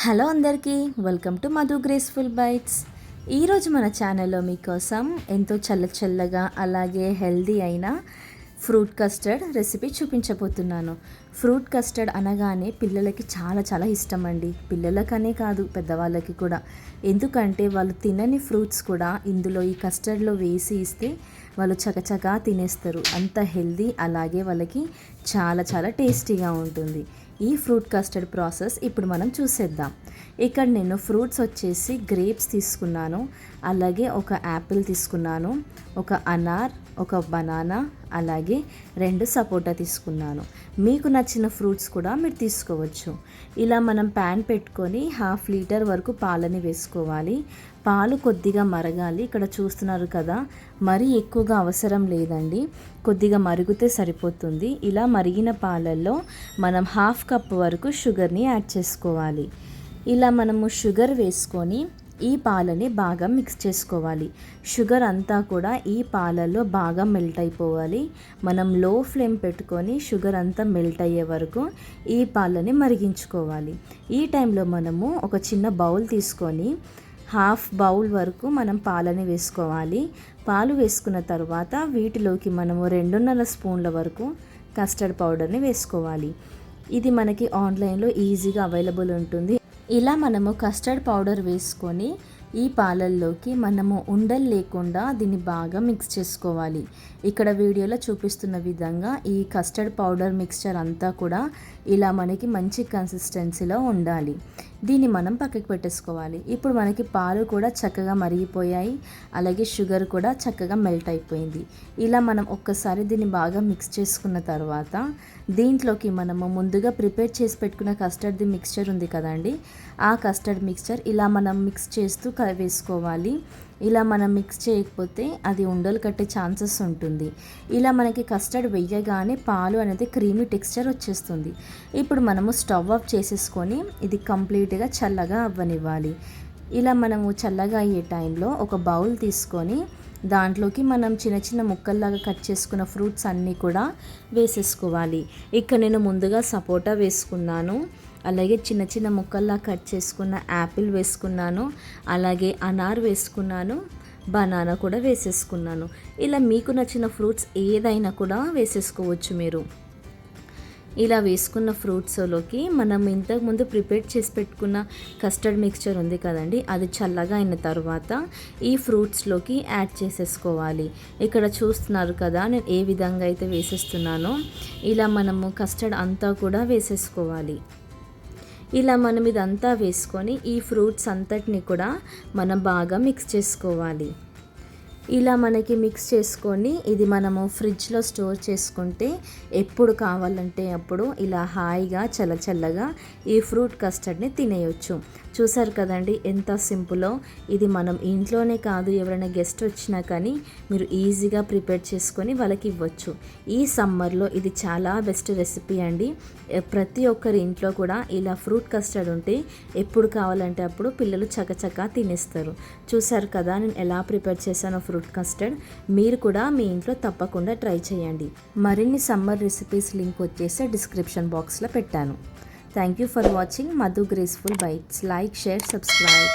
Hello అందరికీ welcome to Madhu graceful bytes. ఈరోజు మన ఛానల్లో మీకోసం ఎంతో చల్లగా అలాగే హెల్దీ అయిన ఫ్రూట్ కస్టర్డ్ రెసిపీ చూపించబోతున్నాను. ఫ్రూట్ కస్టర్డ్ అనగానే పిల్లలకి చాలా ఇష్టం అండి. పిల్లలకనే కాదు, పెద్దవాళ్ళకి కూడా. ఎందుకంటే వాళ్ళు తినని ఫ్రూట్స్ కూడా ఇందులో ఈ కస్టర్డ్లో వేసి ఇస్తే వాళ్ళు చకచకా తినేస్తారు. అంత హెల్దీ, అలాగే వాళ్ళకి చాలా టేస్టీగా ఉంటుంది. ఈ ఫ్రూట్ కస్టర్డ్ ప్రాసెస్ ఇప్పుడు మనం చూసేద్దాం. ఇక్కడ నేను ఫ్రూట్స్ వచ్చేసి గ్రేప్స్ తీసుకున్నాను, అలాగే ఒక యాపిల్ తీసుకున్నాను, ఒక అనార్, ఒక బనానా, అలాగే 2 సపోటా తీసుకున్నాను. మీకు నచ్చిన ఫ్రూట్స్ కూడా మీరు తీసుకోవచ్చు. ఇలా మనం ప్యాన్ పెట్టుకొని 1/2 లీటర్ వరకు పాలని వేసుకోవాలి. పాలు కొద్దిగా మరగాలి. ఇక్కడ చూస్తున్నారు కదా, మరీ ఎక్కువగా అవసరం లేదండి, కొద్దిగా మరిగితే సరిపోతుంది. ఇలా మరిగిన పాలల్లో మనం 1/2 కప్ వరకు షుగర్ని యాడ్ చేసుకోవాలి. ఇలా మనము షుగర్ వేసుకొని ఈ పాలని బాగా మిక్స్ చేసుకోవాలి. షుగర్ అంతా కూడా ఈ పాలల్లో బాగా మెల్ట్ అయిపోవాలి. మనం లో ఫ్లేమ్ పెట్టుకొని షుగర్ అంతా మెల్ట్ అయ్యే వరకు ఈ పాలని మరిగించుకోవాలి. ఈ టైంలో మనము ఒక చిన్న బౌల్ తీసుకొని 1/2 బౌల్ వరకు మనం పాలని వేసుకోవాలి. పాలు వేసుకున్న తర్వాత వీటిలోకి మనము 2.5 స్పూన్ల వరకు కస్టర్డ్ పౌడర్ని వేసుకోవాలి. ఇది మనకి ఆన్లైన్లో ఈజీగా అవైలబుల్ ఉంటుంది. ఇలా మనము కస్టర్డ్ పౌడర్ వేసుకొని ఈ పాలల్లోకి మనము ఉండలు లేకుండా దీన్ని బాగా మిక్స్ చేసుకోవాలి. ఇక్కడ వీడియోలో చూపిస్తున్న విధంగా ఈ కస్టర్డ్ పౌడర్ మిక్స్చర్ అంతా కూడా ఇలా మనకి మంచి కన్సిస్టెన్సీలో ఉండాలి. దీన్ని మనం పక్కకు పెట్టేసుకోవాలి. ఇప్పుడు మనకి పాలు కూడా చక్కగా మరిగిపోయాయి, అలాగే షుగర్ కూడా చక్కగా మెల్ట్ అయిపోయింది. ఇలా మనం ఒక్కసారి దీన్ని బాగా మిక్స్ చేసుకున్న తర్వాత దీంట్లోకి మనము ముందుగా ప్రిపేర్ చేసి పెట్టుకున్న కస్టర్డ్ మిక్స్చర్ ఉంది కదండి, ఆ కస్టర్డ్ మిక్స్చర్ ఇలా మనం మిక్స్ చేస్తూ వేసుకోవాలి. ఇలా మనం మిక్స్ చేయకపోతే అది ఉండలు కట్టే ఛాన్సెస్ ఉంటుంది. ఇలా మనకి కస్టర్డ్ వేయగానే పాలు అనేది క్రీమీ టెక్స్చర్ వచ్చేస్తుంది. ఇప్పుడు మనము స్టవ్ ఆఫ్ చేసేసుకొని ఇది కంప్లీట్గా చల్లగా అవ్వనివ్వాలి. ఇలా మనము చల్లగా అయ్యే టైంలో ఒక బౌల్ తీసుకొని దాంట్లోకి మనం చిన్న ముక్కల్లాగా కట్ చేసుకున్న ఫ్రూట్స్ అన్నీ కూడా వేసేసుకోవాలి. ఇక్కడ నేను ముందుగా సపోటా వేసుకున్నాను, అలాగే చిన్న ముక్కల్లా కట్ చేసుకున్న యాపిల్ వేసుకున్నాను, అలాగే అనార్ వేసుకున్నాను, బనానా కూడా వేసేసుకున్నాను. ఇలా మీకు నచ్చిన ఫ్రూట్స్ ఏదైనా కూడా వేసేసుకోవచ్చు మీరు. ఇలా వేసుకున్న ఫ్రూట్స్లోకి మనం ఇంతకుముందు ప్రిపేర్ చేసి పెట్టుకున్న కస్టర్డ్ మిక్స్చర్ ఉంది కదండి, అది చల్లగా అయిన తర్వాత ఈ ఫ్రూట్స్లోకి యాడ్ చేసేసుకోవాలి. ఇక్కడ చూస్తున్నారు కదా నేను ఏ విధంగా అయితే వేసేస్తున్నానో, ఇలా మనము కస్టర్డ్ అంతా కూడా వేసేసుకోవాలి. ఇలా మనం ఇదంతా వేసుకొని ఈ ఫ్రూట్స్ అంతటిని కూడా మనం బాగా మిక్స్ చేసుకోవాలి. ఇలా మనకి మిక్స్ చేసుకొని ఇది మనము ఫ్రిడ్జ్లో స్టోర్ చేసుకుంటే ఎప్పుడు కావాలంటే అప్పుడు ఇలా హాయిగా చల్లగా ఈ ఫ్రూట్ కస్టర్డ్ని తినేయొచ్చు. చూసారు కదండి ఎంత సింపుల్లో. ఇది మనం ఇంట్లోనే కాదు, ఎవరైనా గెస్ట్ వచ్చినా కానీ మీరు ఈజీగా ప్రిపేర్ చేసుకొని వాళ్ళకి ఇవ్వచ్చు. ఈ సమ్మర్లో ఇది చాలా బెస్ట్ రెసిపీ అండి. ప్రతి ఒక్కరి ఇంట్లో కూడా ఇలా ఫ్రూట్ కస్టర్డ్ ఉంటే ఎప్పుడు కావాలంటే అప్పుడు పిల్లలు చకచకా తినేస్తారు. చూసారు కదా నేను ఎలా ప్రిపేర్ చేశానో ఫ్రూట్ కస్టర్డ్. మీరు కూడా మీ ఇంట్లో తప్పకుండా ట్రై చేయండి. మరిన్ని సమ్మర్ రెసిపీస్ లింక్ వచ్చేసి డిస్క్రిప్షన్ బాక్స్లో పెట్టాను. Thank you for watching Madhu Graceful Bites. Like, share, subscribe.